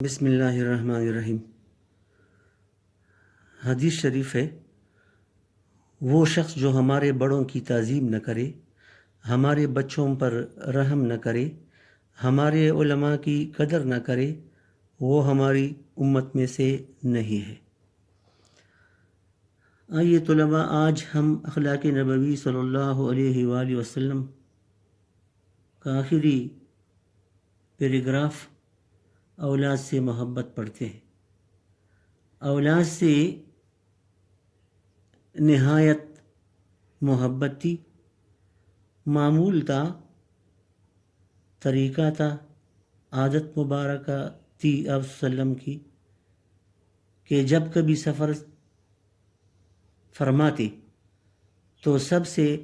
بسم اللہ الرحمن الرحیم۔ حدیث شریف ہے، وہ شخص جو ہمارے بڑوں کی تعظیم نہ کرے، ہمارے بچوں پر رحم نہ کرے، ہمارے علماء کی قدر نہ کرے، وہ ہماری امت میں سے نہیں ہے۔ آئیے طلباء، آج ہم اخلاق نبوی صلی اللہ علیہ وآلہ وسلم کا آخری پیراگراف اولاد سے محبت پڑھتے ہیں۔ اولاد سے نہایت محبت تھی، معمول تھا، طریقہ تھا، عادت مبارکہ تھی آپ وسلم کی کہ جب کبھی سفر فرماتے تو سب سے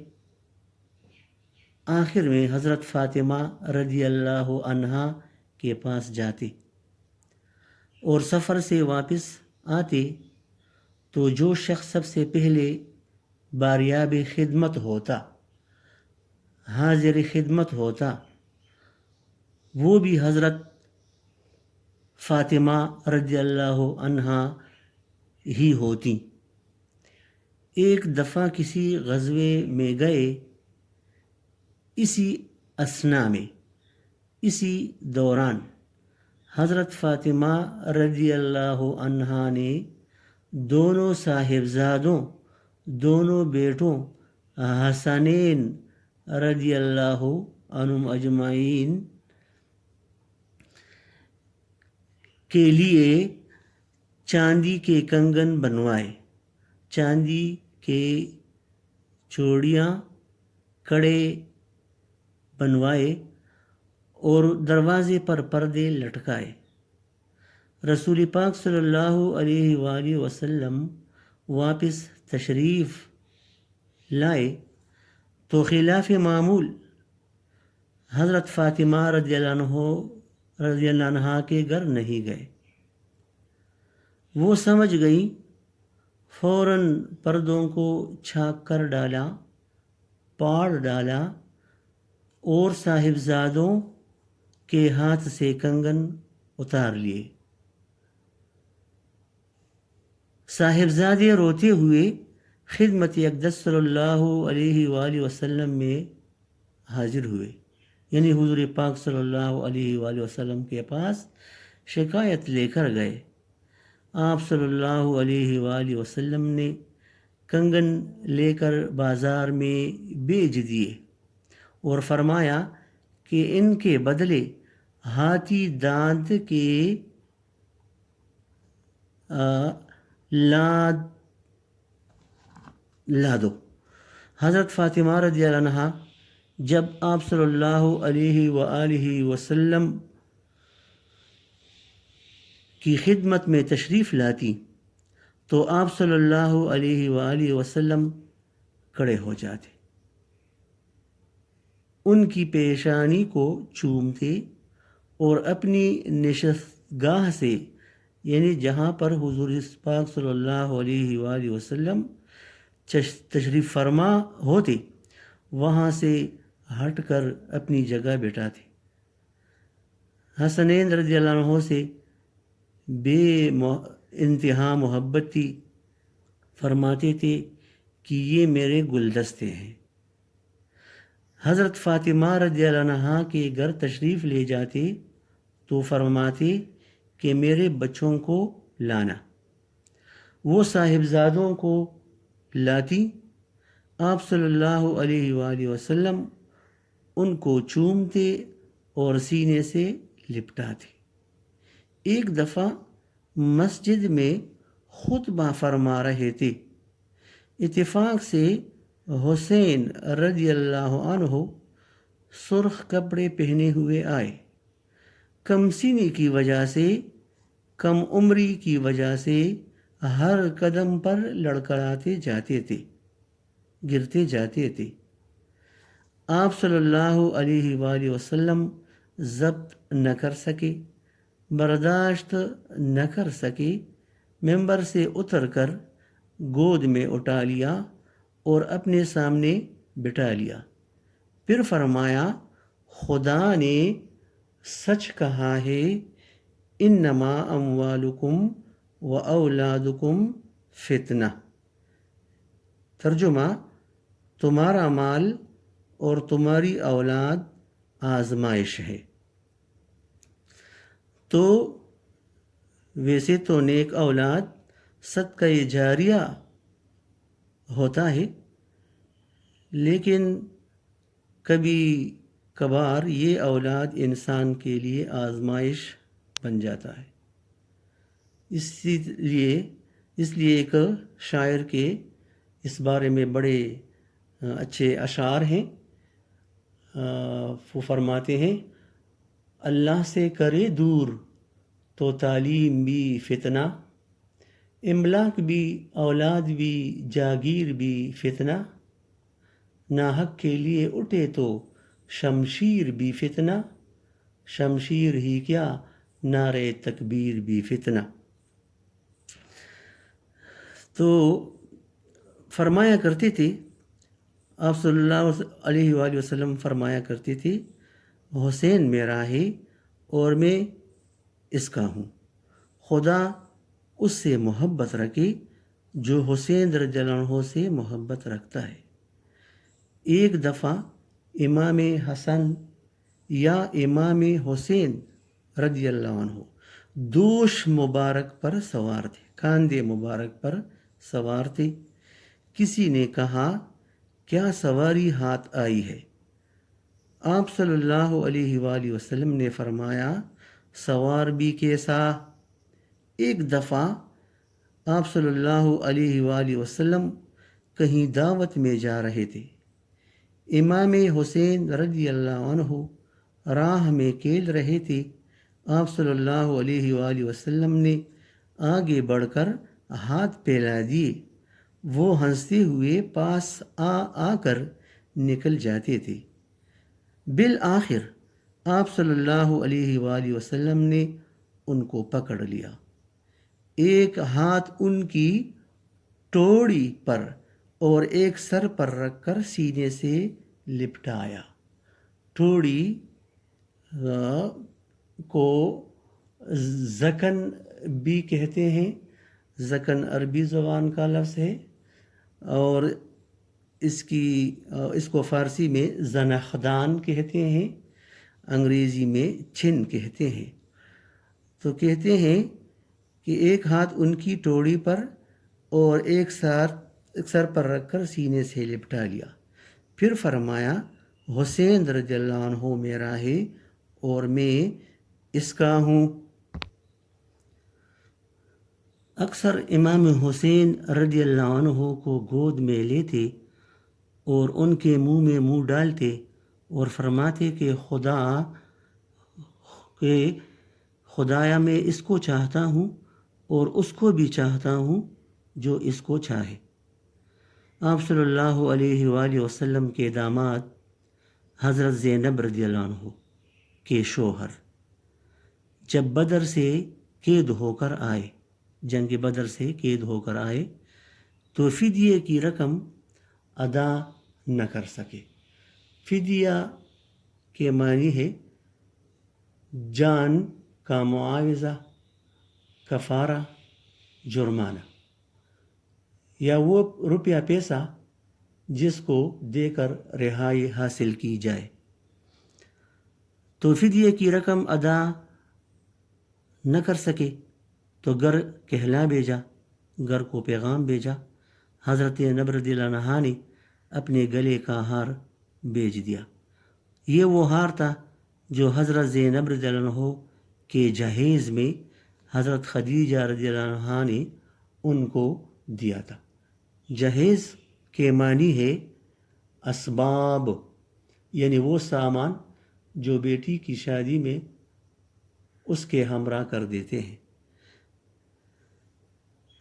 آخر میں حضرت فاطمہ رضی اللہ عنہا کے پاس جاتے، اور سفر سے واپس آتے تو جو شخص سب سے پہلے باریاب خدمت ہوتا، حاضر خدمت ہوتا، وہ بھی حضرت فاطمہ رضی اللہ عنہا ہی ہوتی۔ ایک دفعہ کسی غزوے میں گئے، اسی اثنا میں، اسی دوران حضرت فاطمہ رضی اللہ عنہا نے دونوں صاحبزادوں، دونوں بیٹوں حسنین رضی اللہ عنہم اجمعین کے لیے چاندی کے کنگن بنوائے، چاندی کے چوڑیاں، کڑے بنوائے اور دروازے پر پردے لٹکائے۔ رسول پاک صلی اللہ علیہ وآلہ وسلم واپس تشریف لائے تو خلاف معمول حضرت فاطمہ رضی اللہ عنہا کے گھر نہیں گئے۔ وہ سمجھ گئی، فوراً پردوں کو چھانک کر ڈالا، پاڑ ڈالا اور صاحبزادوں کے ہاتھ سے کنگن اتار لیے۔ صاحبزادے روتے ہوئے خدمت اقدس صلی اللہ علیہ وآلہ وسلم میں حاضر ہوئے، یعنی حضور پاک صلی اللہ علیہ وآلہ وسلم کے پاس شکایت لے کر گئے۔ آپ صلی اللہ علیہ وآلہ وسلم نے کنگن لے کر بازار میں بیچ دیے اور فرمایا کہ ان کے بدلے ہاتھی دانت کے لا دو۔ حضرت فاطمہ رضی اللہ عنہا جب آپ صلی اللہ علیہ وآلہ وسلم کی خدمت میں تشریف لاتی تو آپ صلی اللہ علیہ وآلہ وسلم کھڑے ہو جاتے، ان کی پیشانی کو چومتے اور اپنی نشستگاہ سے، یعنی جہاں پر حضور پاک صلی اللہ علیہ وآلہ وسلم تشریف فرما ہوتے، وہاں سے ہٹ کر اپنی جگہ بٹھاتے۔ حسنین رضی اللہ عنہ سے بے انتہا محبت تھی، فرماتے تھے کہ یہ میرے گلدستے ہیں۔ حضرت فاطمہ رضی اللہ عنہا کے گھر تشریف لے جاتے تو فرماتے کہ میرے بچوں کو لانا۔ وہ صاحبزادوں کو لاتی، آپ صلی اللہ علیہ وآلہ وسلم ان کو چومتے اور سینے سے لپٹاتے۔ ایک دفعہ مسجد میں خطبہ فرما رہے تھے، اتفاق سے حسین رضی اللہ عنہ سرخ کپڑے پہنے ہوئے آئے۔ کم سینی کی وجہ سے، کم عمری کی وجہ سے ہر قدم پر لڑکھڑاتے جاتے تھے، گرتے جاتے تھے۔ آپ صلی اللہ علیہ وآلہ وسلم ضبط نہ کر سکے، برداشت نہ کر سکے، ممبر سے اتر کر گود میں اٹھا لیا اور اپنے سامنے بٹھا لیا۔ پھر فرمایا، خدا نے سچ کہا ہے انما اموالکم و اولادکم فتنہ. ترجمہ: تمہارا مال اور تمہاری اولاد آزمائش ہے. تو ویسے تو نیک اولاد صدقہ جاریہ ہوتا ہے، لیکن کبھی کبھار یہ اولاد انسان کے لیے آزمائش بن جاتا ہے. اس لیے ایک شاعر کے اس بارے میں بڑے اچھے اشعار ہیں. وہ فرماتے ہیں: اللہ سے کرے دور تو تعلیم بھی فتنہ، املاک بھی اولاد بھی جاگیر بھی فتنہ، ناحق کے لیے اٹھے تو شمشیر بھی فتنہ، شمشیر ہی کیا نعرے تکبیر بھی فتنہ. تو فرمایا کرتے تھے آپ صلی اللہ علیہ وآلہ وسلم فرمایا کرتے تھے: حسین میرا ہے اور میں اس کا ہوں. خدا اس سے محبت رکھے جو حسین رضی اللہ عنہ سے محبت رکھتا ہے. ایک دفعہ امام حسن یا امام حسین رضی اللہ عنہ دوش مبارک پر سوار تھے، کاندھے مبارک پر سوار تھے. کسی نے کہا: کیا سواری ہاتھ آئی ہے؟ آپ صلی اللہ علیہ وآلہ وسلم نے فرمایا: سوار بھی کیسا. ایک دفعہ آپ صلی اللہ علیہ وآلہ وسلم کہیں دعوت میں جا رہے تھے. امام حسین رضی اللہ عنہ راہ میں کھیل رہے تھے. آپ صلی اللہ علیہ وآلہ وسلم نے آگے بڑھ کر ہاتھ پھیلا دیے. وہ ہنستے ہوئے پاس آ کر نکل جاتے تھے. بالآخر آپ صلی اللہ علیہ وآلہ وسلم نے ان کو پکڑ لیا، ایک ہاتھ ان کی ٹوڑی پر اور ایک سر پر رکھ کر سینے سے لپٹایا. ٹوڑی کو زکن بھی کہتے ہیں. زکن عربی زبان کا لفظ ہے اور اس کو فارسی میں زنخدان کہتے ہیں، انگریزی میں چھن کہتے ہیں. تو کہتے ہیں کہ ایک ہاتھ ان کی ٹوڑی پر اور ایک سر پر رکھ کر سینے سے لپٹا لیا. پھر فرمایا: حسین رضی اللہ عنہ میرا ہے اور میں اس کا ہوں. اکثر امام حسین رضی اللہ عنہ کو گود میں لیتے اور ان کے منہ میں منہ ڈالتے اور فرماتے کہ خدایا میں اس کو چاہتا ہوں اور اس کو بھی چاہتا ہوں جو اس کو چاہے. آپ صلی اللہ علیہ وآلہ وسلم کے داماد حضرت زینب رضی اللہ عنہ کے شوہر جب بدر سے قید ہو کر آئے، جنگ بدر سے قید ہو کر آئے تو فدیے کی رقم ادا نہ کر سکے. فدیہ کے معنی ہے جان کا معاوضہ، کفارہ، جرمانہ، یا وہ روپیہ پیسہ جس کو دے کر رہائی حاصل کی جائے. تو فدیے کی رقم ادا نہ کر سکے تو گھر کہلا بھیجا، گھر کو پیغام بھیجا. حضرت زینب رضی اللہ عنہا نے اپنے گلے کا ہار بھیج دیا. یہ وہ ہار تھا جو حضرت زینب رضی اللہ عنہ کے جہیز میں حضرت خدیجہ رضی اللہ عنہا نے ان کو دیا تھا. جہیز کے معنی ہے اسباب، یعنی وہ سامان جو بیٹی کی شادی میں اس کے ہمراہ کر دیتے ہیں.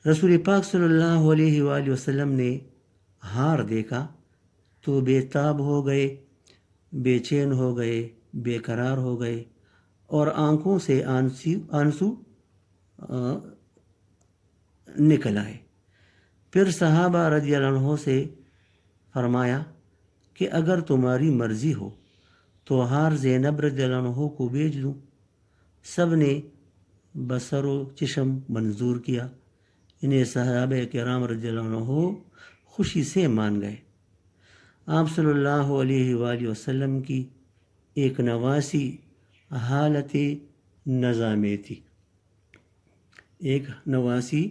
رسول پاک صلی اللہ علیہ وآلہ وسلم نے ہار دیکھا تو بے تاب ہو گئے، بے چین ہو گئے، بے قرار ہو گئے اور آنکھوں سے آنسو نکل آئے. پھر صحابہ رضی اللہ عنہ سے فرمایا کہ اگر تمہاری مرضی ہو تو ہار زینب رضی اللہ عنہ کو بھیج دوں. سب نے بصر و چشم منظور کیا. انہیں صحابہ کرام رضی اللہ عنہ خوشی سے مان گئے. آپ صلی اللہ علیہ وآلہ وسلم کی ایک نواسی حالت نزا میں تھی. ایک نواسی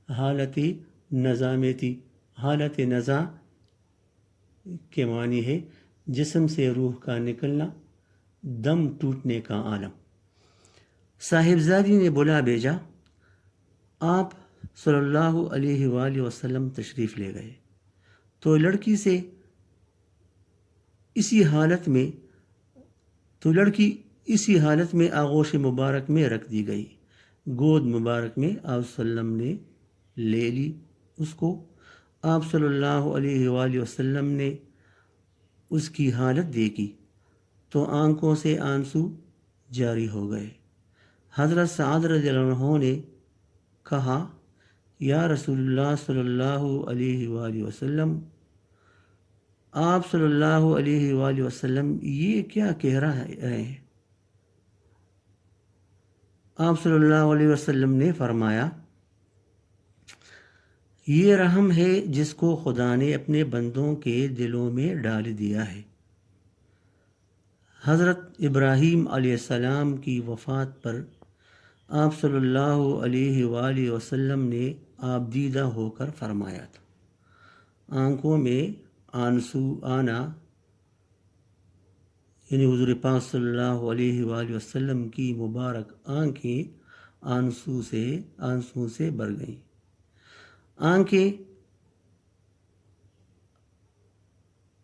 حالت نزا میں تھی. حالت نزا کے معنی ہے جسم سے روح کا نکلنا، دم ٹوٹنے کا عالم. صاحبزادی نے بلا بھیجا. آپ صلی اللہ علیہ وآلہ وسلم تشریف لے گئے تو لڑکی اسی حالت میں آغوش مبارک میں رکھ دی گئی. گود مبارک میں آپ صلی اللہ علیہ وسلم نے لے لی اس کو. آپ صلی اللہ علیہ وآلہ وسلم نے اس کی حالت دیکھی تو آنکھوں سے آنسو جاری ہو گئے. حضرت سعد رضی اللہ عنہ نے کہا، یا رسول اللہ صلی اللہ علیہ وآلہ وسلم، آپ صلی اللہ علیہ وآلہ وسلم یہ کیا کہہ رہے ہیں؟ آپ صلی اللہ علیہ وسلم نے فرمایا، یہ رحم ہے جس کو خدا نے اپنے بندوں کے دلوں میں ڈال دیا ہے. حضرت ابراہیم علیہ السلام کی وفات پر آپ صلی اللہ علیہ وآلہ وسلم نے آپ دیدہ ہو کر فرمایا تھا، آنکھوں میں آنسو آنا، یعنی حضور پاک صلی اللہ علیہ وآلہ وسلم کی مبارک آنکھیں آنسو سے بھر گئیں. آنکھیں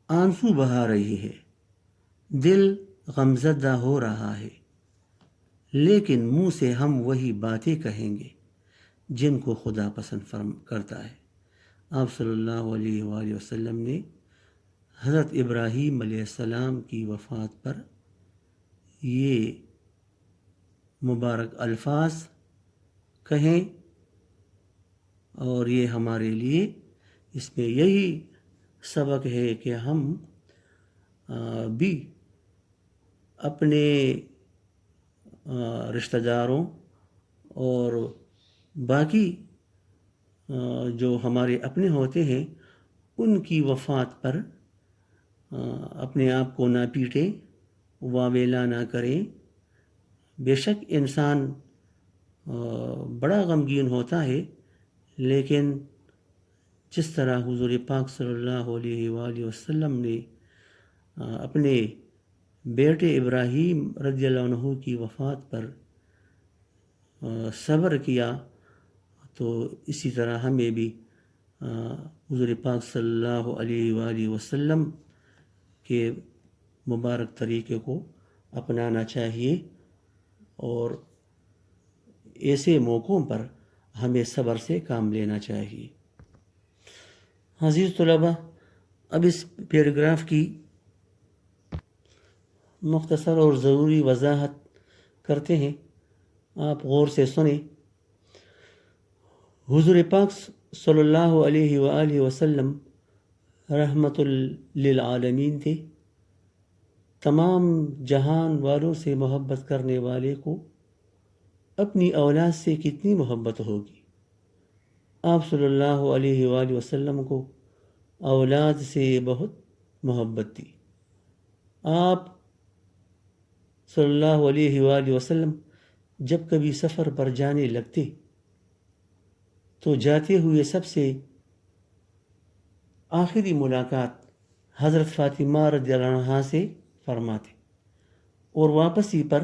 آنسو بہا رہی ہے، دل غمزدہ ہو رہا ہے، لیکن منہ سے ہم وہی باتیں کہیں گے جن کو خدا پسند کرتا ہے. آپ صلی اللہ علیہ وآلہ وسلم نے حضرت ابراہیم علیہ السلام کی وفات پر یہ مبارک الفاظ کہیں، اور یہ ہمارے لیے اس میں یہی سبق ہے کہ ہم بھی اپنے رشتہ داروں اور باقی جو ہمارے اپنے ہوتے ہیں ان کی وفات پر اپنے آپ کو نہ پیٹیں، واویلا نہ کریں. بے شک انسان بڑا غمگین ہوتا ہے، لیکن جس طرح حضور پاک صلی اللہ علیہ وآلہ وسلم نے اپنے بیٹے ابراہیم رضی اللہ عنہ کی وفات پر صبر کیا، تو اسی طرح ہمیں بھی حضور پاک صلی اللہ علیہ وآلہ وسلم کے مبارک طریقے کو اپنانا چاہیے، اور ایسے موقعوں پر ہمیں صبر سے کام لینا چاہیے. عزیز طلباء، اب اس پیراگراف کی مختصر اور ضروری وضاحت کرتے ہیں، آپ غور سے سنیں. حضور پاک صلی اللہ علیہ وآلہ وسلم رحمت للعالمین تھے. تمام جہان والوں سے محبت کرنے والے کو اپنی اولاد سے کتنی محبت ہوگی. آپ صلی اللہ علیہ وآلہ وسلم کو اولاد سے بہت محبت تھی. آپ صلی اللہ علیہ وآلہ وسلم جب کبھی سفر پر جانے لگتے تو جاتے ہوئے سب سے آخری ملاقات حضرت فاطمہ رضی اللہ عنہا سے فرماتے، اور واپسی پر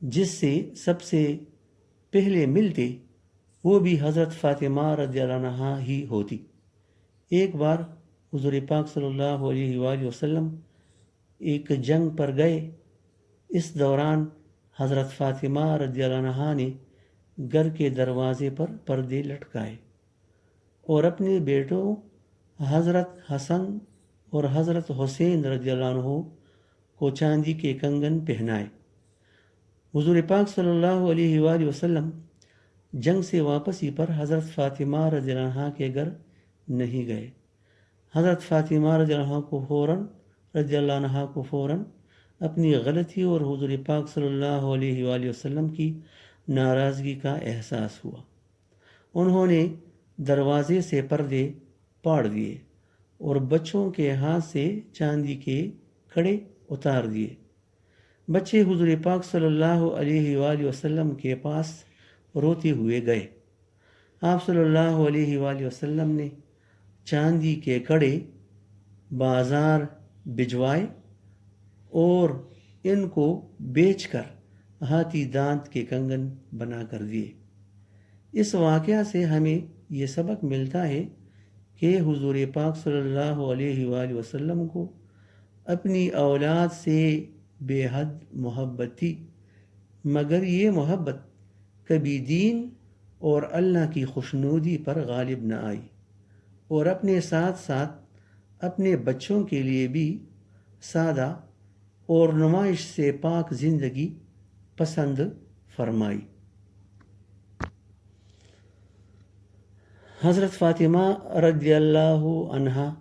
جس سے سب سے پہلے ملتے وہ بھی حضرت فاطمہ رضی اللہ عنہا ہی ہوتی. ایک بار حضور پاک صلی اللہ علیہ وآلہ وسلم ایک جنگ پر گئے. اس دوران حضرت فاطمہ رضی اللہ عنہا نے گھر کے دروازے پر پردے لٹکائے اور اپنے بیٹوں حضرت حسن اور حضرت حسین رضی اللہ عنہ کو چاندی کے کنگن پہنائے. حضور پاک صلی اللہ علیہ وآلہ وسلم جنگ سے واپسی پر حضرت فاطمہ رضی اللہ عنہ کے گھر نہیں گئے. حضرت فاطمہ رضی اللہ عنہ کو فوراً اپنی غلطی اور حضور پاک صلی اللہ علیہ وآلہ وسلم کی ناراضگی کا احساس ہوا۔ انہوں نے دروازے سے پردے پاڑ دیے اور بچوں کے ہاتھ سے چاندی کے کڑے اتار دیے۔ بچے حضور پاک صلی اللہ علیہ وآلہ وسلم کے پاس روتے ہوئے گئے۔ آپ صلی اللہ علیہ وآلہ وسلم نے چاندی کے کڑے بازار بھجوائے اور ان کو بیچ کر ہاتھی دانت کے کنگن بنا کر دیے۔ اس واقعہ سے ہمیں یہ سبق ملتا ہے کہ حضور پاک صلی اللہ علیہ وآلہ وسلم کو اپنی اولاد سے بے حد محبت تھی، مگر یہ محبت کبھی دین اور اللہ کی خوشنودی پر غالب نہ آئی، اور اپنے ساتھ ساتھ اپنے بچوں کے لیے بھی سادہ اور نمائش سے پاک زندگی پسند فرمائی۔ حضرت فاطمہ رضی اللہ عنہا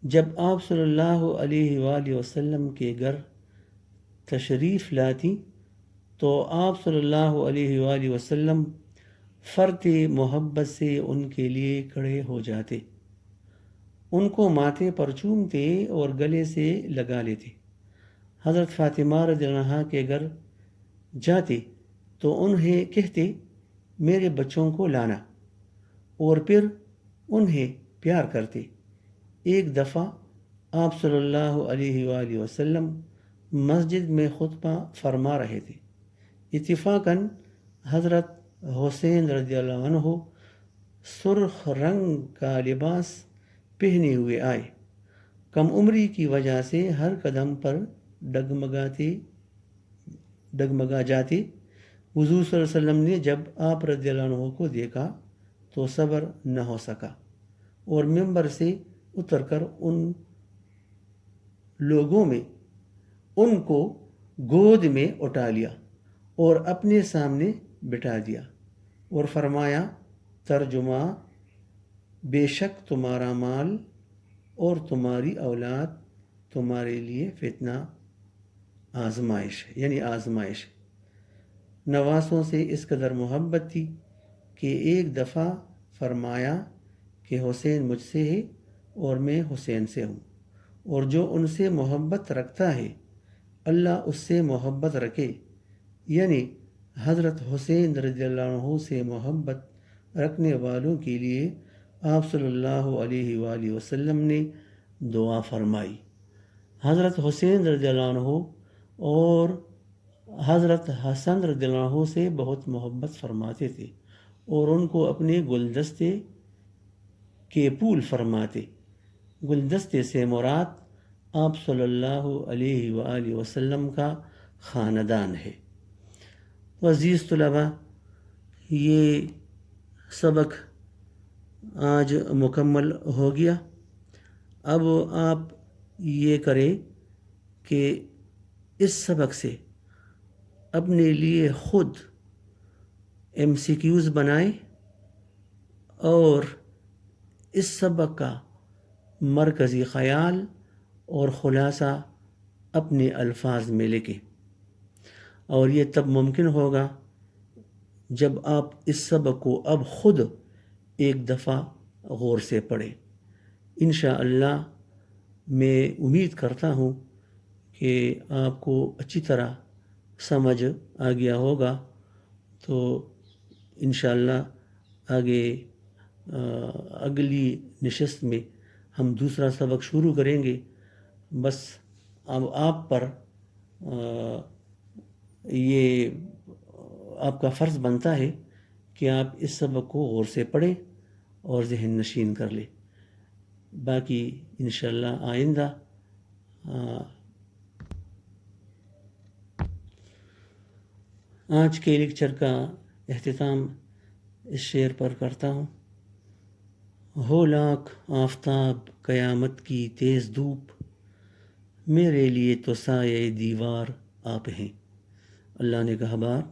جب آپ صلی اللہ علیہ وآلہ وسلم کے گھر تشریف لاتی تو آپ صلی اللہ علیہ وآلہ وسلم فرط محبت سے ان کے لیے کھڑے ہو جاتے، ان کو ماتھے پر چومتے اور گلے سے لگا لیتے۔ حضرت فاطمہ رضی اللہ عنہا کے گھر جاتے تو انہیں کہتے میرے بچوں کو لانا، اور پھر انہیں پیار کرتے۔ ایک دفعہ آپ صلی اللہ علیہ وآلہ وسلم مسجد میں خطبہ فرما رہے تھے۔ اتفاقاً حضرت حسین رضی اللہ عنہ سرخ رنگ کا لباس پہنے ہوئے آئے۔ کم عمری کی وجہ سے ہر قدم پر ڈگمگا جاتے۔ حضور صلی اللہ علیہ وسلم نے جب آپ رضی اللہ عنہ کو دیکھا تو صبر نہ ہو سکا اور ممبر سے اتر کر ان لوگوں میں ان کو گود میں اٹھا لیا اور اپنے سامنے بٹھا دیا اور فرمایا، ترجمہ، بے شک تمہارا مال اور تمہاری اولاد تمہارے لیے فتنہ آزمائش ہے، یعنی آزمائش۔ نواسوں سے اس قدر محبت تھی کہ ایک دفعہ فرمایا کہ حسین مجھ سے ہے اور میں حسین سے ہوں، اور جو ان سے محبت رکھتا ہے اللہ اس سے محبت رکھے، یعنی حضرت حسین رضی اللہ عنہ سے محبت رکھنے والوں کے لیے آپ صلی اللہ علیہ وآلہ وسلم نے دعا فرمائی۔ حضرت حسین رضی اللہ عنہ اور حضرت حسن رضی اللہ عنہ سے بہت محبت فرماتے تھے اور ان کو اپنے گلدستے کے پھول فرماتے۔ گلدستے سے مراد آپ صلی اللہ علیہ وآلہ وسلم کا خاندان ہے۔ عزیز طلباء، یہ سبق آج مکمل ہو گیا۔ اب آپ یہ کریں کہ اس سبق سے اپنے لیے خود MCQs بنائیں اور اس سبق کا مرکزی خیال اور خلاصہ اپنے الفاظ میں لکھیں، اور یہ تب ممکن ہوگا جب آپ اس سبق کو اب خود ایک دفعہ غور سے پڑھیں۔ انشاءاللہ میں امید کرتا ہوں کہ آپ کو اچھی طرح سمجھ آ گیا ہوگا، تو انشاءاللہ آگے اگلی نشست میں ہم دوسرا سبق شروع کریں گے۔ بس اب آپ پر یہ آپ کا فرض بنتا ہے کہ آپ اس سبق کو غور سے پڑھیں اور ذہن نشین کر لیں۔ باقی انشاءاللہ آئندہ آج کے لیکچر کا اختتام اس شعر پر کرتا ہوں۔ ہو لاکھ آفتاب قیامت کی تیز دھوپ، میرے لیے تو سایہ دیوار آپ ہیں۔ اللہ نے کہا بار